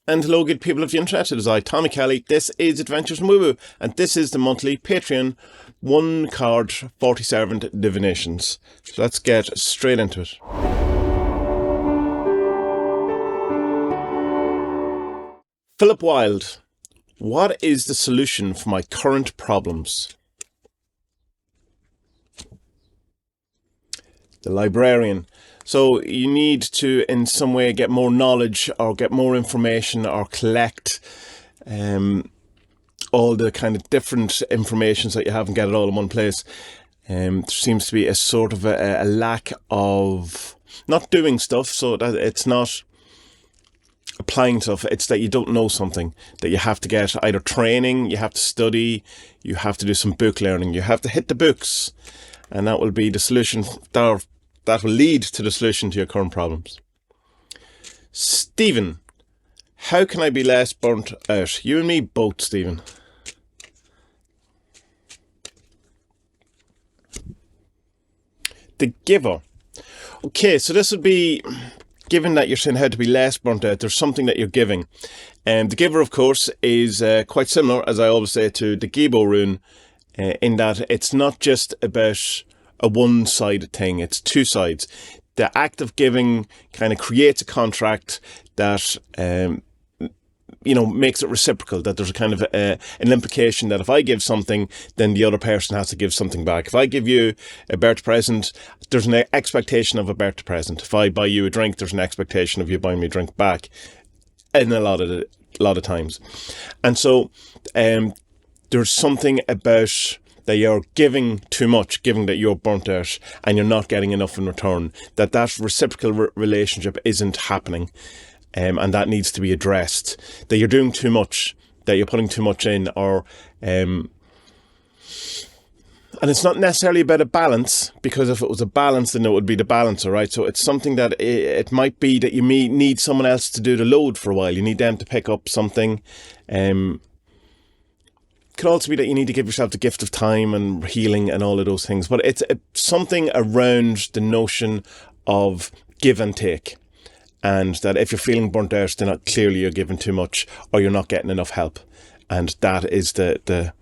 And hello good people of the internet, it is I, Tommy Kelly. This is Adventures in Woo Woo, and this is the monthly Patreon 1 card 47 Divinations. So let's get straight into it. Philip Wilde. What is the solution for my current problems? The Librarian. So you need to in some way get more knowledge or get more information or collect all the kind of different informations that you have and get it all in one place. There seems to be a sort of a lack of not doing stuff, so that it's not applying stuff, it's that you don't know something, that you have to get either training, you have to study, you have to do some book learning, you have to hit the books, and that will be the solution. That will lead to the solution to your current problems. Stephen, how can I be less burnt out? You and me both, Stephen. The Giver. Okay, so this would be, given that you're saying how to be less burnt out, there's something that you're giving. The Giver, of course, is quite similar, as I always say, to the Gibo rune, in that it's not just about a one-sided thing, it's two sides. The act of giving kind of creates a contract that makes it reciprocal, that there's a kind of an implication that if I give something, then the other person has to give something back. If I give you a birthday present, there's an expectation of a birthday present. If I buy you a drink, there's an expectation of you buying me a drink back, in a lot of times. And so there's something about that you're giving too much, giving that you're burnt out and you're not getting enough in return, that reciprocal relationship isn't happening, and that needs to be addressed, that you're doing too much, that you're putting too much in, or and it's not necessarily about a balance, because if it was a balance, then it would be the balancer, right? So it's something that it might be that you may need someone else to do the load for a while. You need them to pick up something. Could also be that you need to give yourself the gift of time and healing and all of those things. But it's something around the notion of give and take. And that if you're feeling burnt out, then clearly you're giving too much or you're not getting enough help. And that is the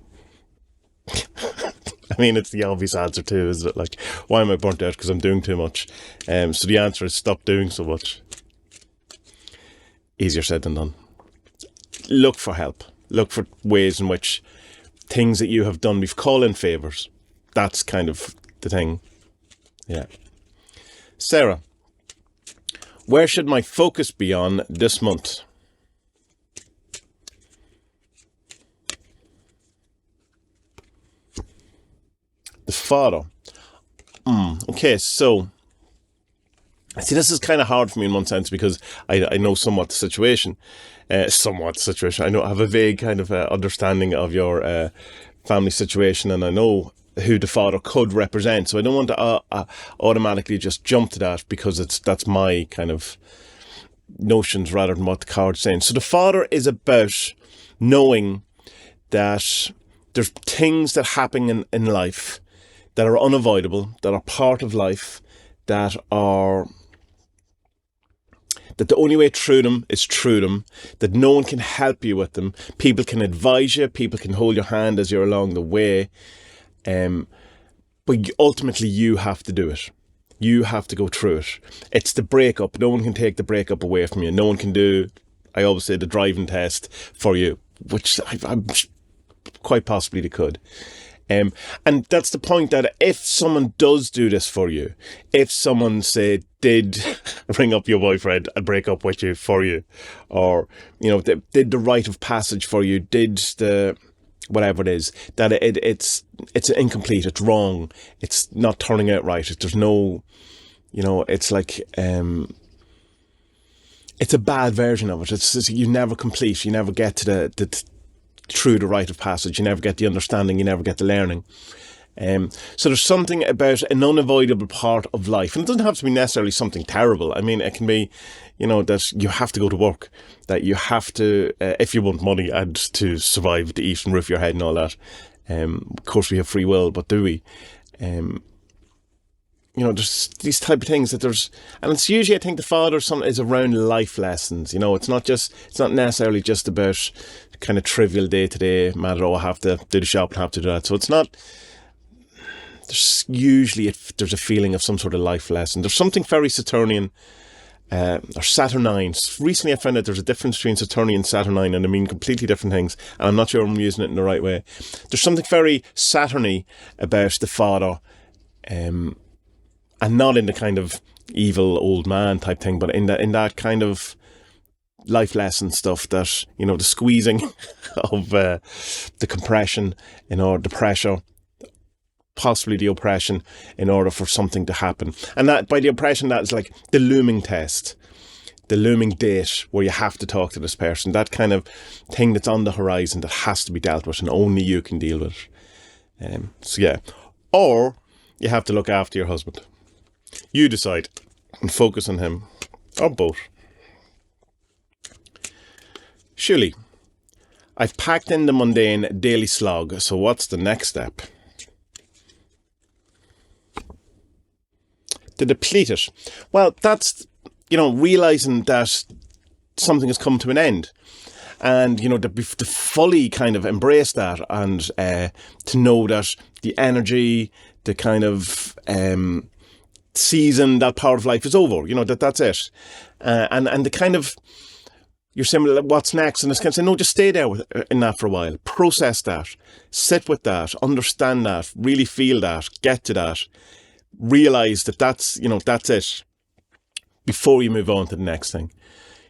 I mean, it's the obvious answer too, is it? Like, why am I burnt out? Because I'm doing too much. So the answer is stop doing so much. Easier said than done. Look for help. Look for ways in which things that you have done, we've called in favours. That's kind of the thing. Yeah. Sarah, where should my focus be on this month? The Father. Okay, so see, this is kind of hard for me in one sense, because I know somewhat the situation. I know I have a vague kind of understanding of your family situation, and I know who the Father could represent. So I don't want to automatically just jump to that, because that's my kind of notions rather than what the card's saying. So the Father is about knowing that there's things that happen in life that are unavoidable, that are part of life, that the only way through them is through them, that no one can help you with them. People can advise you, people can hold your hand as you're along the way, but ultimately you have to do it. You have to go through it. It's the breakup. No one can take the breakup away from you. No one can do, I always say, the driving test for you, which I'm quite possibly they could. And that's the point, that if someone does do this for you, if someone, say, did ring up your boyfriend and break up with you for you, or, did the rite of passage for you, did the whatever it is, that it's incomplete, it's wrong, it's not turning out right, there's no, it's like, it's a bad version of it. It's you never complete, you never get to through the rite of passage, you never get the understanding, you never get the learning. So there's something about an unavoidable part of life, and it doesn't have to be necessarily something terrible. I mean, it can be, that you have to go to work, that you have to, if you want money and to survive, to eat and roof your head and all that. Of course we have free will, but do we? there's these type of things that and it's usually, I think, the father is around life lessons. It's not necessarily just about kind of trivial day-to-day matter. I have to do the shop and have to do that. So it's not, there's usually, there's a feeling of some sort of life lesson. There's something very Saturnian, or Saturnine. Recently I found out there's a difference between Saturnian and Saturnine, and I mean completely different things, and I'm not sure I'm using it in the right way. There's something very Saturny about the father, and not in the kind of evil old man type thing, but in that kind of life lesson stuff, that, the squeezing of the compression the pressure, possibly the oppression, in order for something to happen. And that, by the oppression, that is like the looming test, the looming date where you have to talk to this person, that kind of thing that's on the horizon that has to be dealt with and only you can deal with. So yeah. Or you have to look after your husband. You decide and focus on him, or both. Shuli, I've packed in the mundane daily slog, so what's the next step? To deplete it. Well, that's, realising that something has come to an end. And, to fully kind of embrace that, and to know that the energy, the kind of season, that part of life is over, that's it. And the kind of, you're saying, what's next? And it's kind of saying, no, just stay there in that for a while. Process that. Sit with that. Understand that. Really feel that. Get to that. Realise that that's it. Before you move on to the next thing.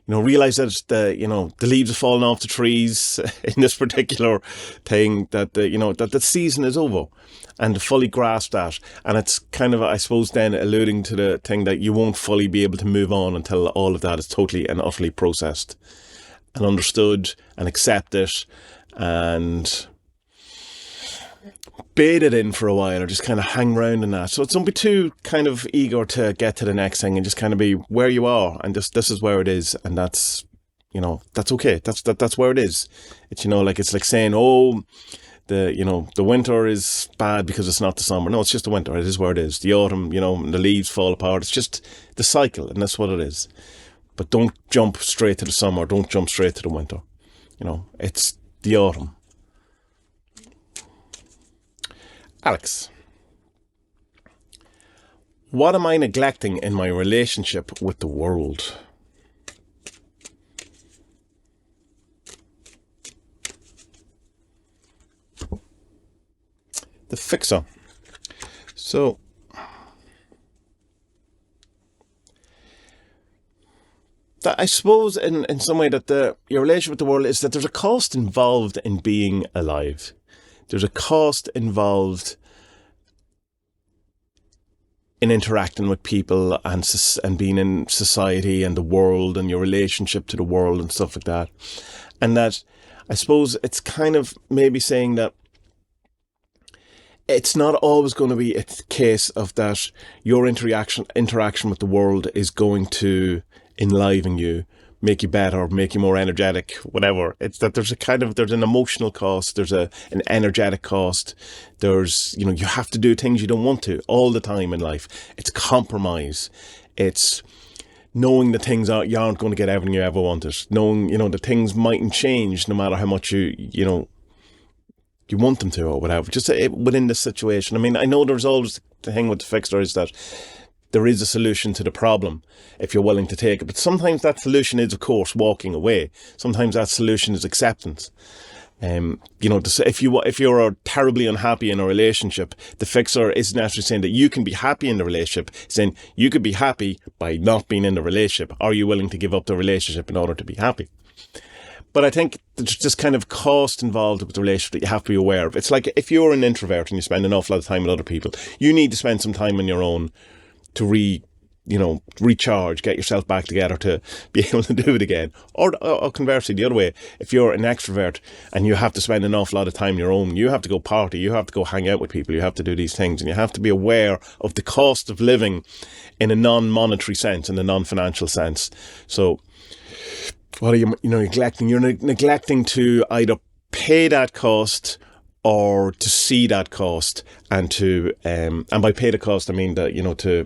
Realise that the leaves have fallen off the trees in this particular thing, that that the season is over, and to fully grasp that. And it's kind of, I suppose, then alluding to the thing that you won't fully be able to move on until all of that is totally and utterly processed and understood and accepted and bathe it in for a while, or just kind of hang around in that. So don't be too kind of eager to get to the next thing, and just kind of be where you are, and just, this is where it is, and that's, that's okay. That's where it is. It's, it's like saying, oh, the winter is bad because it's not the summer. No, it's just the winter. It is where it is. The autumn, the leaves fall apart. It's just the cycle, and that's what it is. But don't jump straight to the summer. Don't jump straight to the winter. It's the autumn. Alex, what am I neglecting in my relationship with the world? The fixer. So, that, I suppose, in some way, that your relationship with the world is that there's a cost involved in being alive. There's a cost involved in interacting with people and being in society and the world and your relationship to the world and stuff like that. And that, I suppose, it's kind of maybe saying that it's not always going to be a case of that your interaction with the world is going to enliven you, make you better, make you more energetic, whatever. It's that there's an emotional cost, there's an energetic cost, there's, you have to do things you don't want to all the time in life. It's compromise. It's knowing that things you aren't going to get everything you ever wanted. Knowing, that things mightn't change no matter how much you want them to, or whatever. Just within this situation. I mean, I know there's always the thing with the fixer is that there is a solution to the problem if you're willing to take it. But sometimes that solution is, of course, walking away. Sometimes that solution is acceptance. If you're terribly unhappy in a relationship, the fixer isn't actually saying that you can be happy in the relationship, saying you could be happy by not being in the relationship. Are you willing to give up the relationship in order to be happy? But I think there's just kind of cost involved with the relationship that you have to be aware of. It's like if you're an introvert and you spend an awful lot of time with other people, you need to spend some time on your own to recharge, get yourself back together to be able to do it again. Or conversely, the other way, if you're an extrovert and you have to spend an awful lot of time on your own, you have to go party, you have to go hang out with people, you have to do these things, and you have to be aware of the cost of living in a non-monetary sense, in a non-financial sense. So what are you neglecting? You're neglecting to either pay that cost or to see that cost and to and by pay the cost I mean that, you know, to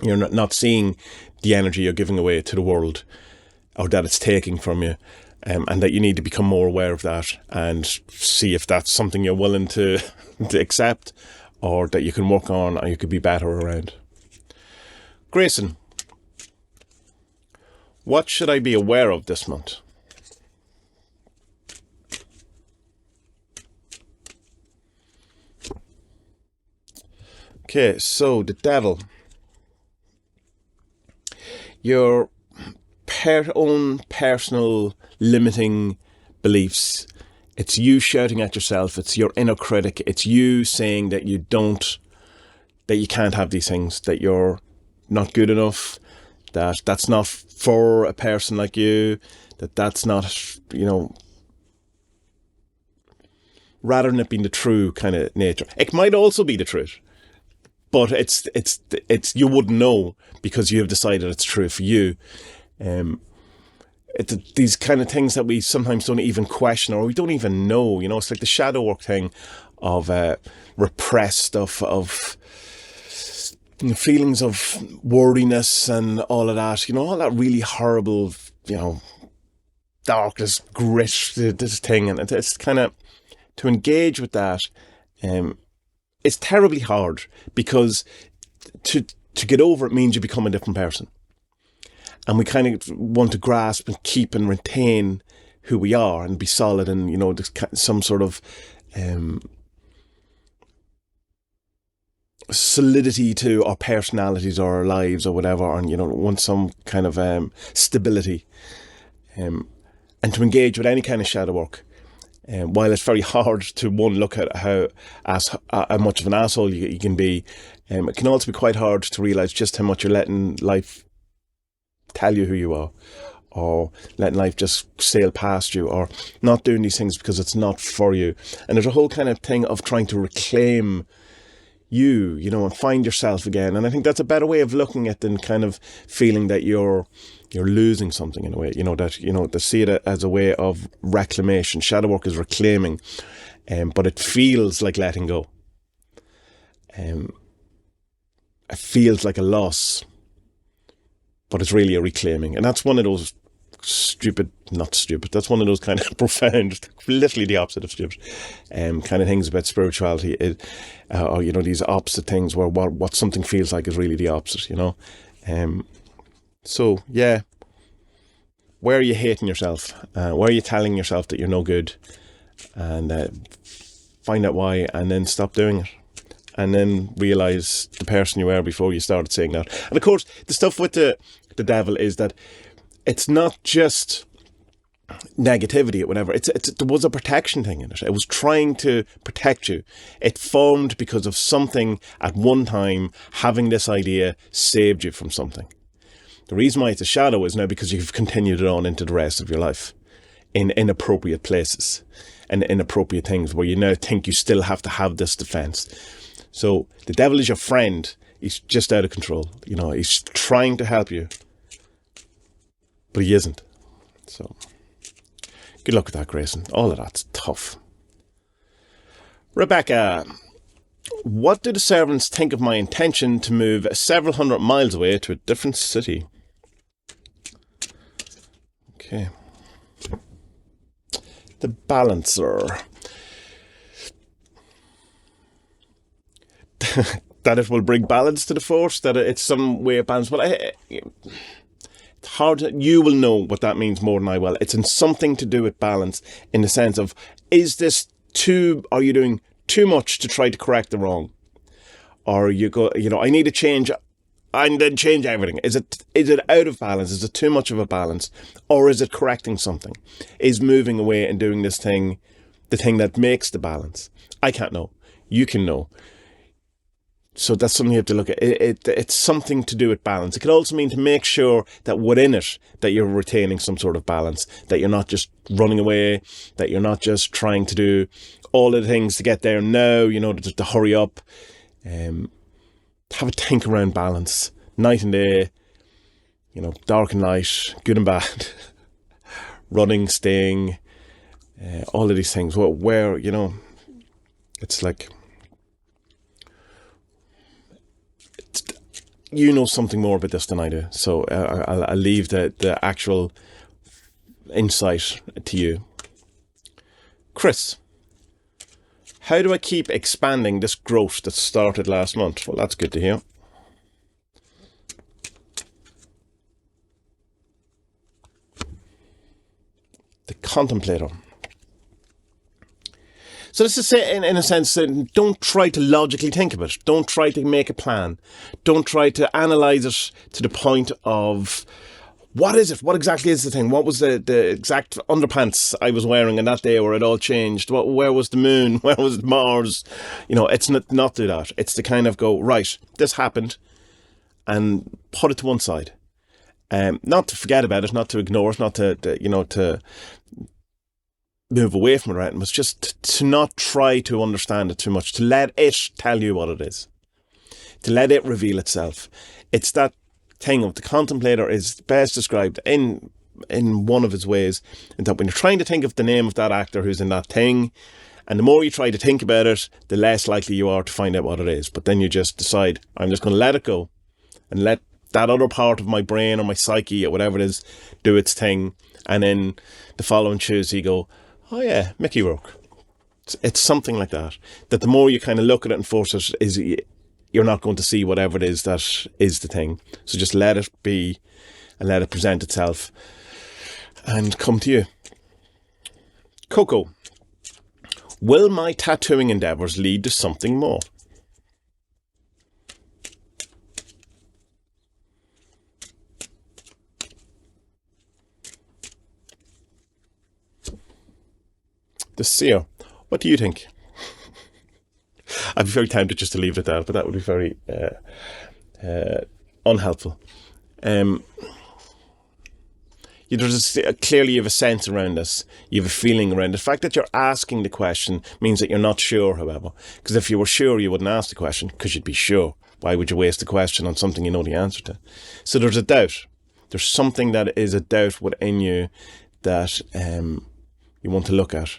you're not seeing the energy you're giving away to the world or that it's taking from you, and that you need to become more aware of that and see if that's something you're willing to to accept, or that you can work on, or you could be better around. Grayson, what should I be aware of this month? Okay, so the devil. Your own personal limiting beliefs. It's you shouting at yourself. It's your inner critic. It's you saying that you can't have these things, that you're not good enough, that that's not for a person like you, that's not, you know, rather than it being the true kind of nature. It might also be the truth, but it's you wouldn't know because you have decided it's true for you. It's these kind of things that we sometimes don't even question, or we don't even know. You know, it's like the shadow work thing of repressed stuff, of feelings of worriness and all of that. You know, all that really horrible, you know, darkness, grit, this thing, and it's kind of to engage with that. It's terribly hard because to get over it means you become a different person. And we kind of want to grasp and keep and retain who we are and be solid, and, you know, some sort of solidity to our personalities or our lives or whatever, and, you know, want some kind of stability. And to engage with any kind of shadow work, while it's very hard to, one, look at how much of an asshole you can be, it can also be quite hard to realise just how much you're letting life tell you who you are, or letting life just sail past you, or not doing these things because it's not for you. And there's a whole kind of thing of trying to reclaim you know, and find yourself again. And I think that's a better way of looking at than kind of feeling that you're losing something in a way, you know, that, you know, to see it as a way of reclamation. Shadow work is reclaiming, but it feels like letting go. It feels like a loss, but it's really a reclaiming. And that's one of those that's one of those kind of profound, literally the opposite of stupid, kind of things about spirituality, or, you know, these opposite things where what something feels like is really the opposite, you know. So, yeah, where are you hating yourself? Where are you telling yourself that you're no good? And find out why, and then stop doing it. And then realise the person you were before you started saying that. And of course, the stuff with the devil is that it's not just negativity or whatever. There was a protection thing in it. It was trying to protect you. It formed because of something at one time. Having this idea saved you from something. The reason why it's a shadow is now because you've continued it on into the rest of your life in inappropriate places and inappropriate things where you now think you still have to have this defense. So the devil is your friend. He's just out of control. You know, he's trying to help you, but he isn't. So good luck with that, Grayson. All of that's tough. Rebecca, what do the servants think of my intention to move several hundred miles away to a different city? Okay. The Balancer. That it will bring balance to the force, that it's some way of balance. Well, it's hard. You will know what that means more than I will. It's in something to do with balance, in the sense of, are you doing too much to try to correct the wrong? Or I need to change and then change everything. Is it out of balance? Is it too much of a balance? Or is it correcting something? Is moving away and doing this thing the thing that makes the balance? I can't know. You can know. So that's something you have to look at. It's something to do with balance. It could also mean to make sure that within it, that you're retaining some sort of balance, that you're not just running away, that you're not just trying to do all of the things to get there now, to hurry up. Have a think around balance, night and day, dark and light, good and bad, running, staying, all of these things. Where It's like, you know something more about this than I do, so I'll leave the actual insight to you. Chris, how do I keep expanding this growth that started last month? Well, that's good to hear. The contemplator. So this is, in a sense, don't try to logically think of it. Don't try to make a plan. Don't try to analyse it to the point of, what is it? What exactly is the thing? What was the exact underpants I was wearing on that day where it all changed? Where was the moon? Where was Mars? It's not do that. It's to kind of go, right, this happened, and put it to one side. Not to forget about it, not to ignore it, not to move away from it, right? It was just to not try to understand it too much, to let it tell you what it is, to let it reveal itself. It's that thing of the contemplator is best described in one of his ways, in that when you're trying to think of the name of that actor who's in that thing, and the more you try to think about it, the less likely you are to find out what it is. But then you just decide, I'm just going to let it go and let that other part of my brain or my psyche or whatever it is do its thing. And then the following Tuesday you go, oh yeah, Mickey Rourke. It's something like that. That the more you kind of look at it and force it, is you're not going to see whatever it is that is the thing. So just let it be and let it present itself and come to you. Coco, will my tattooing endeavours lead to something more? The seer, what do you think? I'd be very tempted just to leave it at that, but that would be very unhelpful. Clearly you have a sense around this. You have a feeling around it. The fact that you're asking the question means that you're not sure, however. Because if you were sure, you wouldn't ask the question, because you'd be sure. Why would you waste the question on something you know the answer to? So there's a doubt. There's something that is a doubt within you that you want to look at.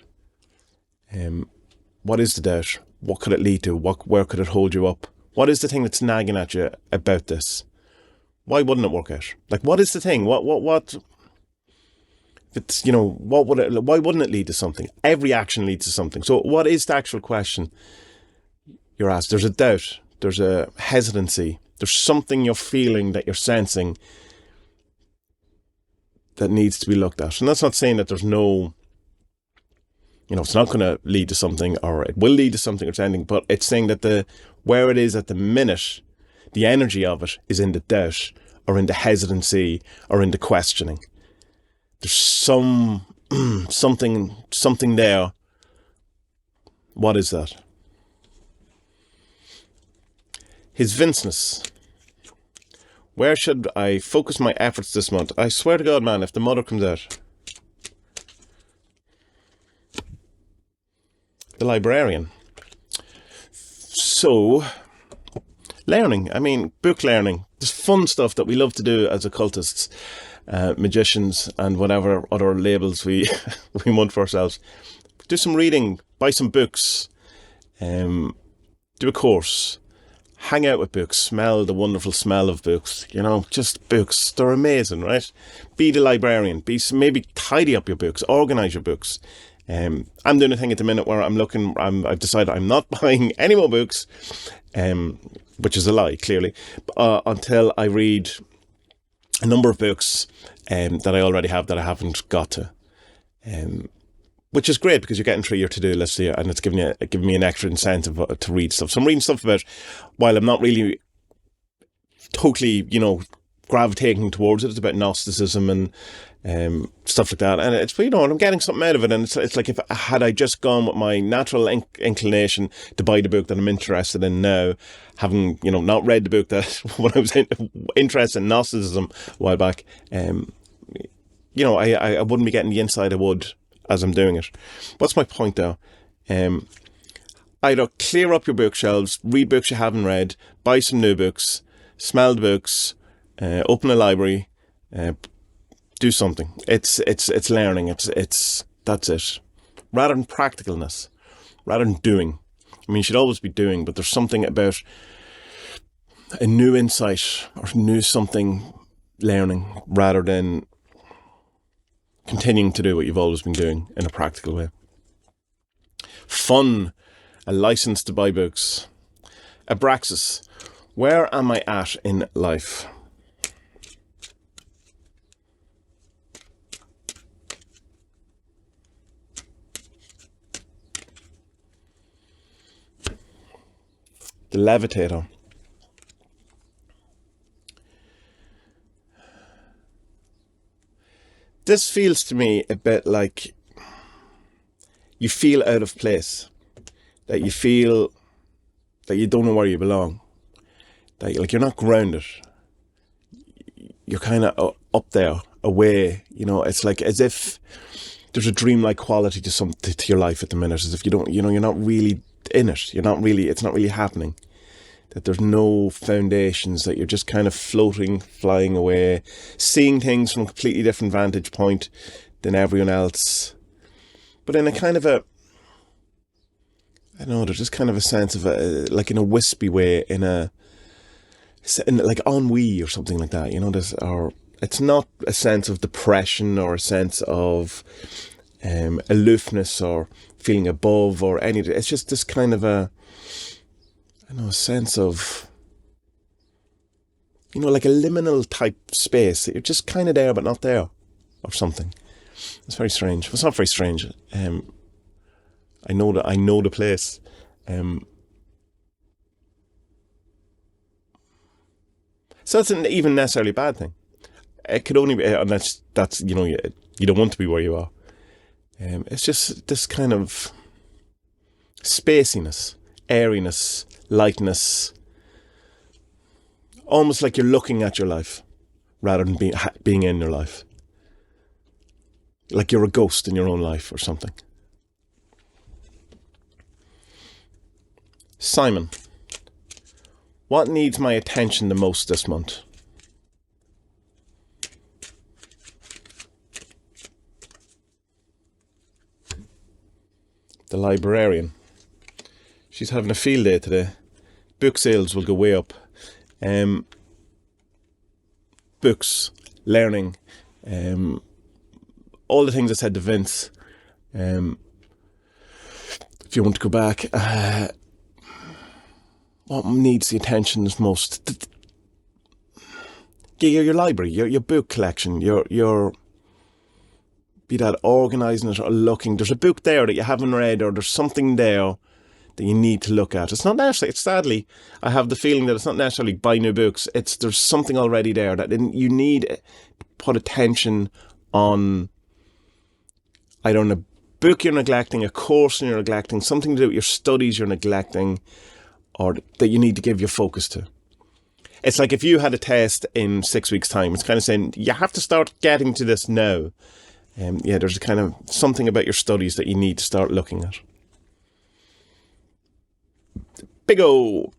What is the doubt? What could it lead to? Where could it hold you up? What is the thing that's nagging at you about this? Why wouldn't it work out? Like, what is the thing? What? It's, why wouldn't it lead to something? Every action leads to something. So what is the actual question you're asked? There's a doubt. There's a hesitancy. There's something you're feeling, that you're sensing, that needs to be looked at. And that's not saying that there's no, it's not going to lead to something, or it will lead to something or anything, but it's saying that where it is at the minute, the energy of it is in the doubt, or in the hesitancy, or in the questioning. There's something there. What is that? His Vinceness. Where should I focus my efforts this month? I swear to God, man, if the mother comes out. The librarian. So, learning. I mean, book learning. There's fun stuff that we love to do as occultists, magicians, and whatever other labels we want for ourselves. Do some reading. Buy some books. Do a course. Hang out with books. Smell the wonderful smell of books. Just books. They're amazing, right? Be the librarian. Maybe tidy up your books. Organise your books. I'm doing a thing at the minute where I've decided I'm not buying any more books, which is a lie, clearly, until I read a number of books that I already have that I haven't got to, which is great because you're getting through your to-do list here, and it's giving me an extra incentive to read stuff. So I'm reading stuff about, while I'm not really totally, gravitating towards it, it's about Gnosticism and stuff like that, and it's, I'm getting something out of it, and it's like, had I just gone with my natural inclination to buy the book that I'm interested in now, having not read the book that when I was interested in Gnosticism a while back, I wouldn't be getting the insight I would as I'm doing it. What's my point though? Either clear up your bookshelves, read books you haven't read, buy some new books, smell the books, open a library, do something. It's learning. It's that's it. Rather than practicalness, rather than doing, I mean, you should always be doing, but there's something about a new insight or new something learning rather than continuing to do what you've always been doing in a practical way. Fun, a license to buy books. Abraxas, where am I at in life? The Levitator. This feels to me a bit like you feel out of place, that you feel that you don't know where you belong, that like you're not grounded, you're kind of up there, away, you know. It's like as if there's a dreamlike quality to your life at the minute, as if you don't, you know, you're not really in it, it's not really happening, that there's no foundations, that you're just kind of floating, flying away, seeing things from a completely different vantage point than everyone else, but in a kind of a, I don't know, there's just kind of a sense of like in a wispy way, in like ennui or something like that, you know. Or it's not a sense of depression or a sense of aloofness or feeling above or anything. It's just this kind of a sense of, you know, like a liminal type space that you're just kind of there but not there, or something. It's very strange. Well, it's not very strange. I know the place. So that's not even necessarily a bad thing. It could only be, unless that's, you know, you don't want to be where you are. It's just this kind of spaciness, airiness, lightness, almost like you're looking at your life rather than being in your life. Like you're a ghost in your own life or something. Simon, what needs my attention the most this month? The librarian. She's having a field day today. Book sales will go way up. Books, learning, all the things I said to Vince. If you want to go back, what needs the attention the most? Your library, your book collection, your be that organising it or looking. There's a book there that you haven't read, or there's something there that you need to look at. It's not necessarily, sadly, I have the feeling that it's not necessarily buy new books. There's something already there that you need to put attention on. I don't know, a book you're neglecting, a course you're neglecting, something to do with your studies you're neglecting, or that you need to give your focus to. It's like if you had a test in 6 weeks' time, it's kind of saying, you have to start getting to this now. There's a kind of something about your studies that you need to start looking at. Big O.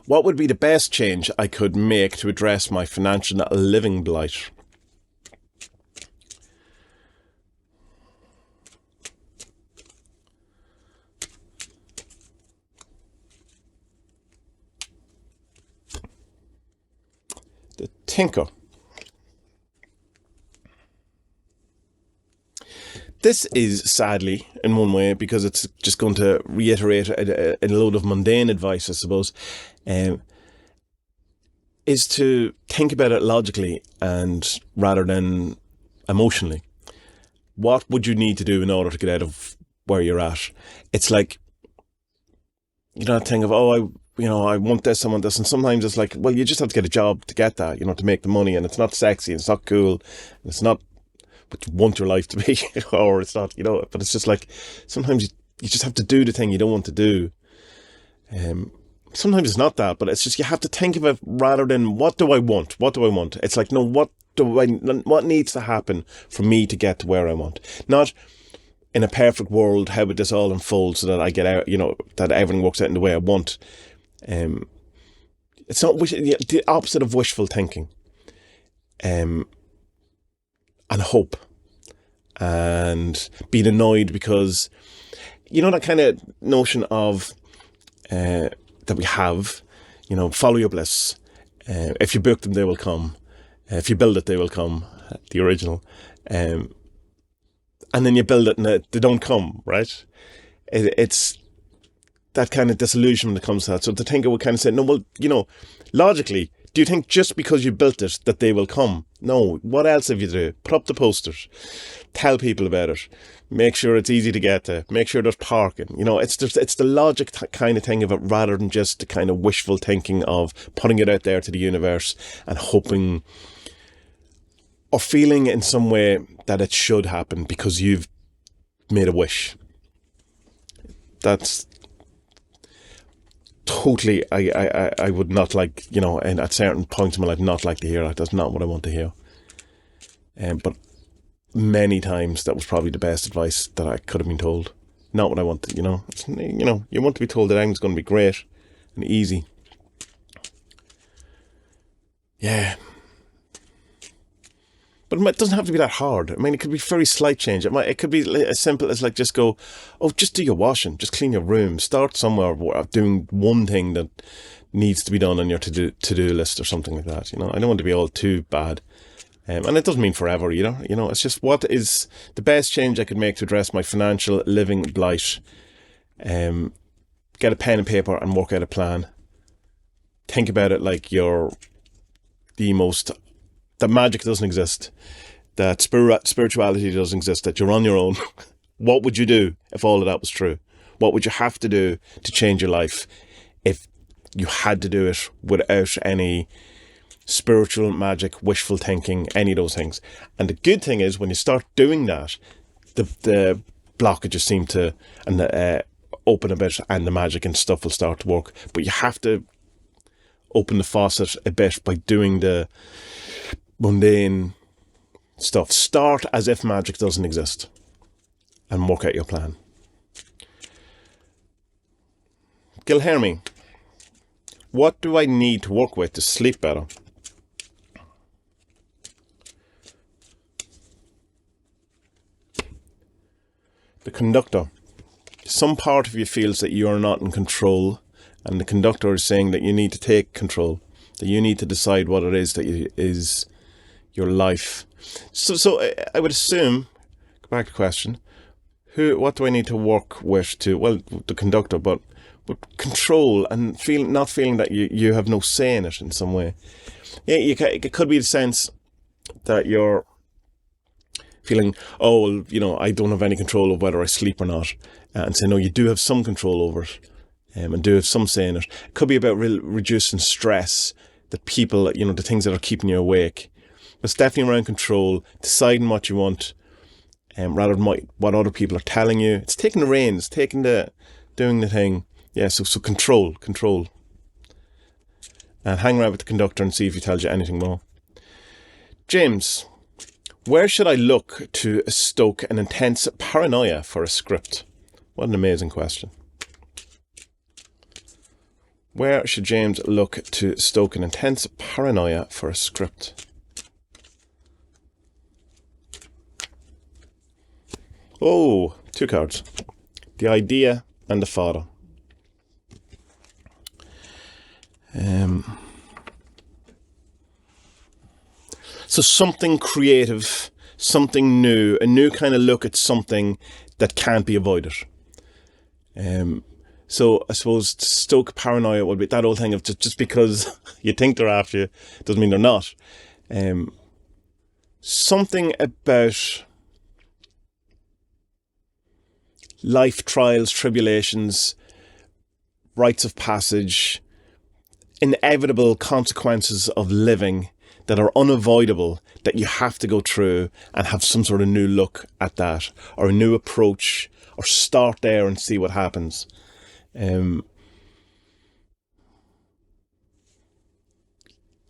What would be the best change I could make to address my financial living blight? The Tinker. This is sadly, in one way, because it's just going to reiterate a load of mundane advice, I suppose, is to think about it logically and rather than emotionally. What would you need to do in order to get out of where you're at? It's like, you know, that thing of, I want this, I want this. And sometimes it's like, well, you just have to get a job to get that, to make the money. And it's not sexy, and it's not cool, and it's not what you want your life to be, or it's not, but it's just like, sometimes you just have to do the thing you don't want to do. Sometimes it's not that, but it's just, you have to think of it rather than, what do I want? It's like, no, what needs to happen for me to get to where I want? Not in a perfect world, how would this all unfold so that I get out, that everything works out in the way I want. It's not the opposite of wishful thinking. And hope, and being annoyed because you know, that kind of notion of that we have, you know, follow your bliss. If you book them, they will come. If you build it, they will come. The original. And then you build it and they don't come, right? It's that kind of disillusionment that comes to that. So the thinker would kind of say, no, well, you know, logically, do you think just because you built it that they will come? No. What else have you to do? Put up the posters. Tell people about it. Make sure it's easy to get to. Make sure there's parking. You know, it's the logic kind of thing of it, rather than just the kind of wishful thinking of putting it out there to the universe and hoping or feeling in some way that it should happen because you've made a wish. That's totally, I would not like, you know, and at certain points in my life, not like to hear that. That's not what I want to hear. But many times that was probably the best advice that I could have been told. Not what I wanted, you know. You know, you want to be told that everything's going to be great and easy. Yeah. But it doesn't have to be that hard. I mean, it could be very slight change. It could be as simple as like just go, oh, just do your washing, just clean your room, start somewhere doing one thing that needs to be done on your to-do list or something like that. You know, I don't want to be all too bad, and it doesn't mean forever either. You know, it's just what is the best change I could make to address my financial living blight. Get a pen and paper and work out a plan. Think about it like you're that magic doesn't exist, that spirituality doesn't exist, that you're on your own. What would you do if all of that was true? What would you have to do to change your life if you had to do it without any spiritual magic, wishful thinking, any of those things? And the good thing is, when you start doing that, the blockages seem to open a bit, and the magic and stuff will start to work. But you have to open the faucet a bit by doing the mundane stuff. Start as if magic doesn't exist and work out your plan. Gilherme, what do I need to work with to sleep better? The conductor. Some part of you feels that you are not in control, and the conductor is saying that you need to take control, that you need to decide what it is that is your life. So I would assume, go back to the question, what do I need to work with to, well, the conductor, but control and not feeling that you have no say in it in some way. Yeah, it could be the sense that you're feeling, oh, well, you know, I don't have any control over whether I sleep or not. And say, no, you do have some control over it, and do have some say in it. It could be about reducing stress, the people, you know, the things that are keeping you awake. It's definitely around control, deciding what you want, rather than what other people are telling you. It's taking the reins, doing the thing. Yeah, so control. And hang around with the conductor and see if he tells you anything more. James, where should I look to stoke an intense paranoia for a script? What an amazing question. Where should James look to stoke an intense paranoia for a script? Oh, 2 cards. The idea and the father. So something creative, something new, a new kind of look at something that can't be avoided. So I suppose to stoke paranoia would be that old thing of just because you think they're after you doesn't mean they're not. Something about life trials, tribulations, rites of passage, inevitable consequences of living that are unavoidable, that you have to go through and have some sort of new look at that, or a new approach, or start there and see what happens.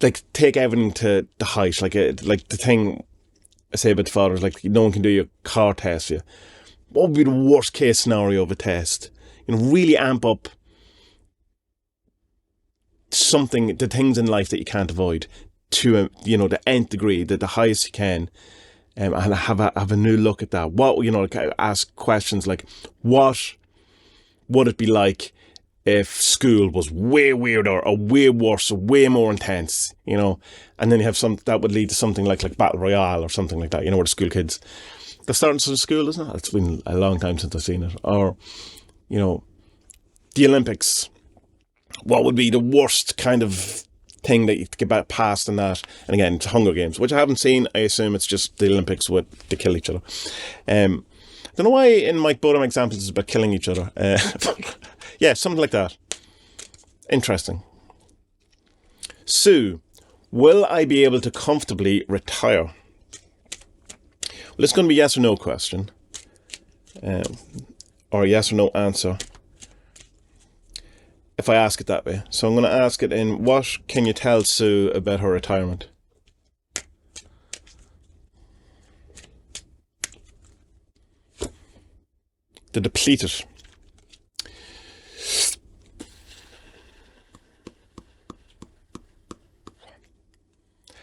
Like take everything to the height, like the thing I say about the father is like no one can do your car test for you. What would be the worst case scenario of a test? You know, really amp up the things in life that you can't avoid to the nth degree, the highest you can, and have a new look at that. What, ask questions like, what would it be like if school was way weirder or way worse or way more intense, and then you have that would lead to something like Battle Royale or something like that, where the school kids, they're starting to school, isn't it? It's been a long time since I've seen it. Or, the Olympics, what would be the worst kind of thing that you get back past in that? And again, it's Hunger Games, which I haven't seen. I assume it's just the Olympics to kill each other. I don't know why in both of my examples it's about killing each other. Yeah, something like that. Interesting. Sue, will I be able to comfortably retire? Well, it's going to be a yes or no question. Or a yes or no answer. If I ask it that way. So I'm going to ask it in, what can you tell Sue about her retirement? The depleted.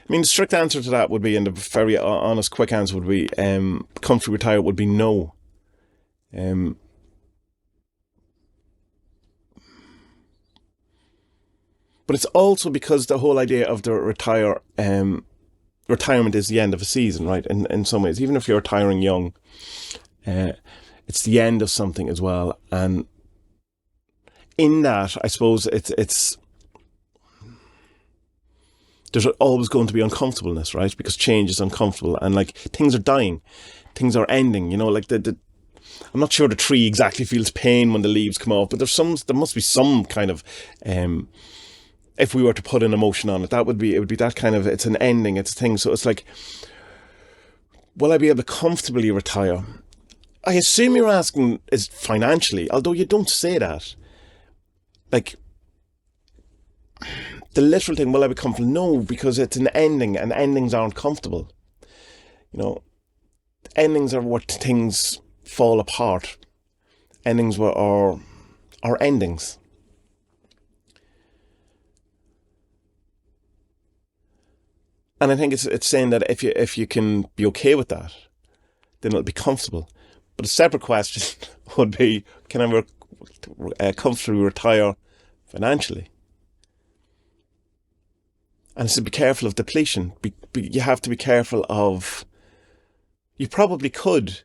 I mean, the strict answer to that would be, and the very honest, quick answer would be, comfortably retire would be no. But it's also because the whole idea of the retirement is the end of a season, right? In some ways, even if you're retiring young, it's the end of something as well. And in that, I suppose it's there's always going to be uncomfortableness, right? Because change is uncomfortable, and things are dying, things are ending. I'm not sure the tree exactly feels pain when the leaves come off, but there must be some kind of, if we were to put an emotion on it, it would be that kind of, it's an ending, it's a thing. So it's like, will I be able to comfortably retire? I assume you're asking is financially, although you don't say that. The literal thing, will I be comfortable? No, because it's an ending, and endings aren't comfortable. Endings are what things fall apart. Endings are endings. And I think it's saying that if you can be okay with that, then it'll be comfortable. But a separate question would be, can I comfortably retire financially? And it's to be careful of depletion. You have to be careful of... You probably could,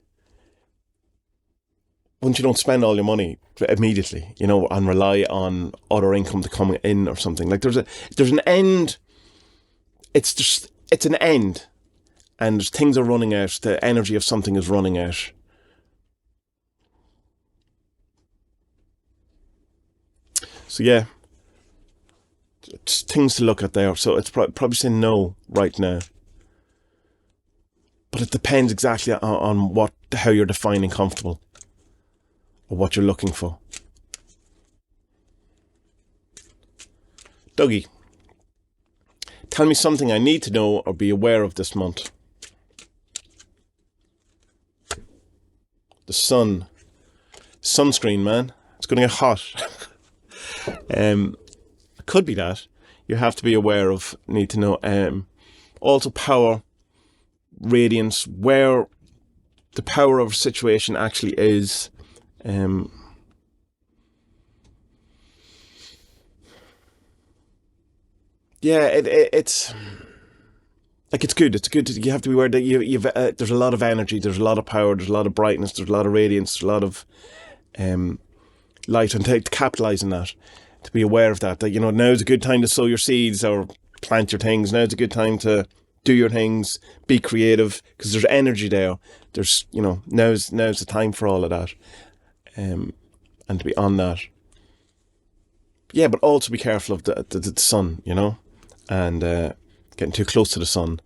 once you don't spend all your money immediately, and rely on other income to come in or something. There's an end. It's an end. And things are running out. The energy of something is running out. So yeah, it's things to look at there. So it's probably saying no right now. But it depends exactly on how you're defining comfortable, or what you're looking for. Dougie, tell me something I need to know or be aware of this month. The sun. Sunscreen, man. It's going to get hot. It could be that. You have to be aware of, need to know. Also power, radiance, where the power of a situation actually is. Yeah, it's it's good. It's good. You have to be aware that you've there's a lot of energy, there's a lot of power, there's a lot of brightness, there's a lot of radiance, there's a lot of light, and to capitalise on that, to be aware of that. That now's a good time to sow your seeds or plant your things. Now's a good time to do your things, be creative, because there's energy there. There's now's the time for all of that, and to be on that. Yeah, but also be careful of the sun, and getting too close to the sun,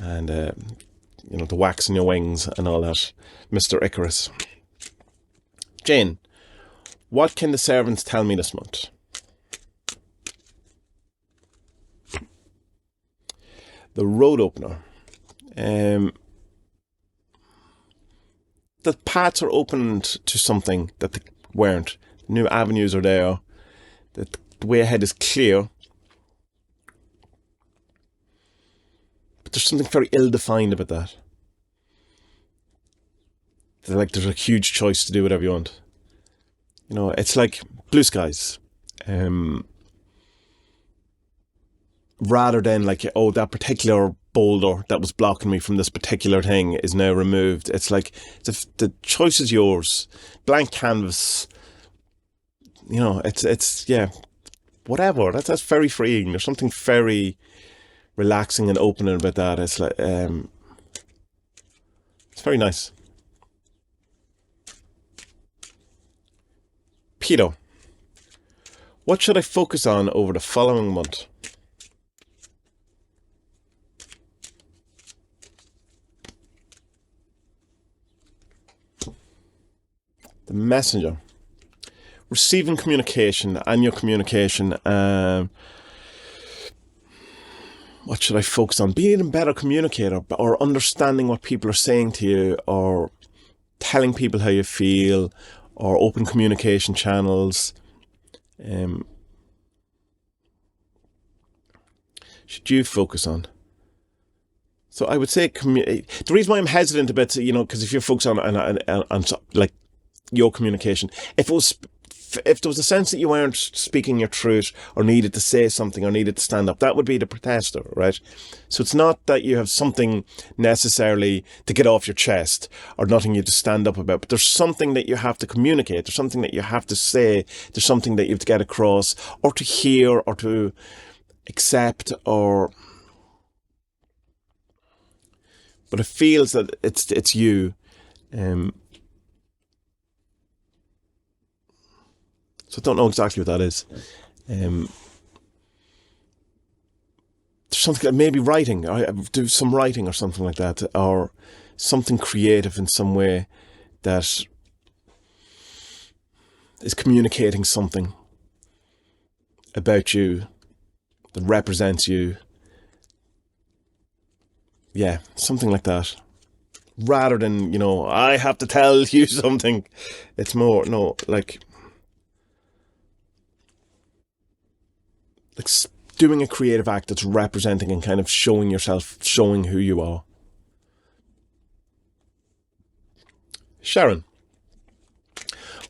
and the wax in your wings and all that. Mr. Icarus. Jane, what can the servants tell me this month? The road opener. The paths are opened to something that they weren't. New avenues are there. The way ahead is clear. But there's something very ill-defined about that. There's a huge choice to do whatever you want. It's like blue skies. Rather than like, oh, that particular boulder that was blocking me from this particular thing is now removed. It's like the choice is yours. Blank canvas. It's yeah, whatever. That's very freeing. There's something very relaxing and opening about that. It's like it's very nice. Pedo, what should I focus on over the following month? The Messenger. Receiving communication and your communication. What should I focus on? Being a better communicator, or understanding what people are saying to you, or telling people how you feel, or open communication channels. Should you focus on? So I would say the reason why I'm hesitant a bit, because if you're focused on like your communication, if there was a sense that you weren't speaking your truth, or needed to say something, or needed to stand up, that would be the protester, right? So it's not that you have something necessarily to get off your chest, or nothing you have to stand up about, but there's something that you have to communicate, there's something that you have to say, there's something that you have to get across, or to hear, or to accept, or... But it feels that it's you. So I don't know exactly what that is. There's something like maybe writing. I do some writing or something like that, or something creative in some way that is communicating something about you that represents you. Yeah, something like that. Rather than, I have to tell you something. It's more, no, like doing a creative act that's representing and kind of showing yourself, showing who you are. Sharon,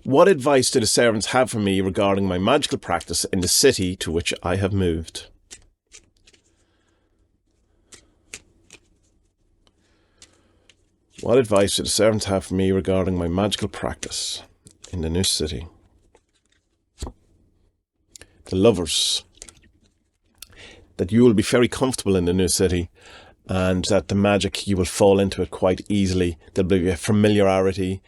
what advice do the servants have for me regarding my magical practice in the city to which I have moved? What advice do the servants have for me regarding my magical practice in the new city? The Lovers. That you will be very comfortable in the new city, and that the magic, you will fall into it quite easily. There'll be a familiarity.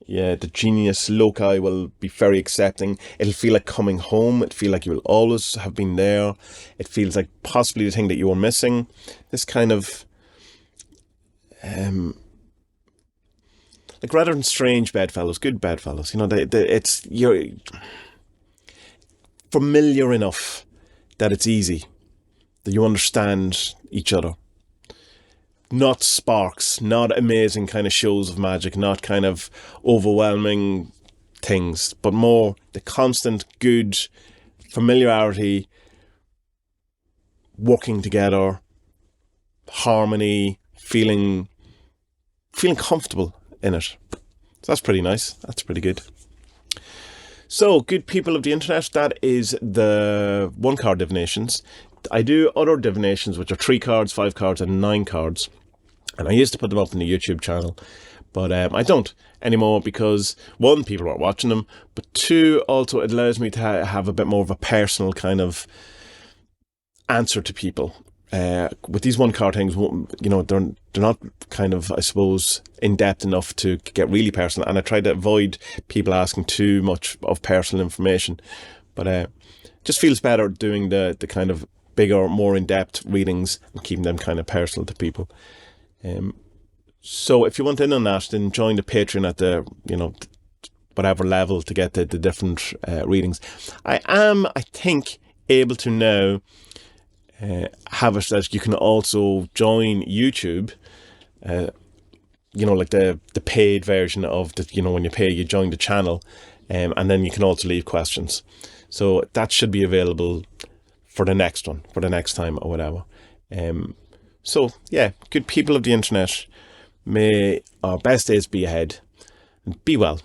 Yeah, the genius loci will be very accepting. It'll feel like coming home. It'll feel like you will always have been there. It feels like possibly the thing that you were missing. This kind of... like rather than strange bedfellows, good bedfellows. You're familiar enough that it's easy, that you understand each other. Not sparks, not amazing kind of shows of magic, not kind of overwhelming things, but more the constant good familiarity, working together, harmony, feeling comfortable in it. So that's pretty nice. That's pretty good. So, good people of the internet, that is the 1-card divinations. I do other divinations, which are 3 cards, 5 cards, and 9 cards. And I used to put them up on the YouTube channel, but I don't anymore because, 1, people aren't watching them, but 2, also it allows me to have a bit more of a personal kind of answer to people. With these 1-card things, they're not kind of, I suppose, in-depth enough to get really personal, and I try to avoid people asking too much of personal information, but just feels better doing the kind of bigger, more in-depth readings and keeping them kind of personal to people. So if you want in on that, then join the Patreon at the, whatever level to get the different readings. I think, able to now have it that you can also join YouTube, like the paid version of the, when you pay, you join the channel, and then you can also leave questions. So that should be available for the next one, for the next time or whatever. So yeah, good people of the internet, may our best days be ahead, and be well.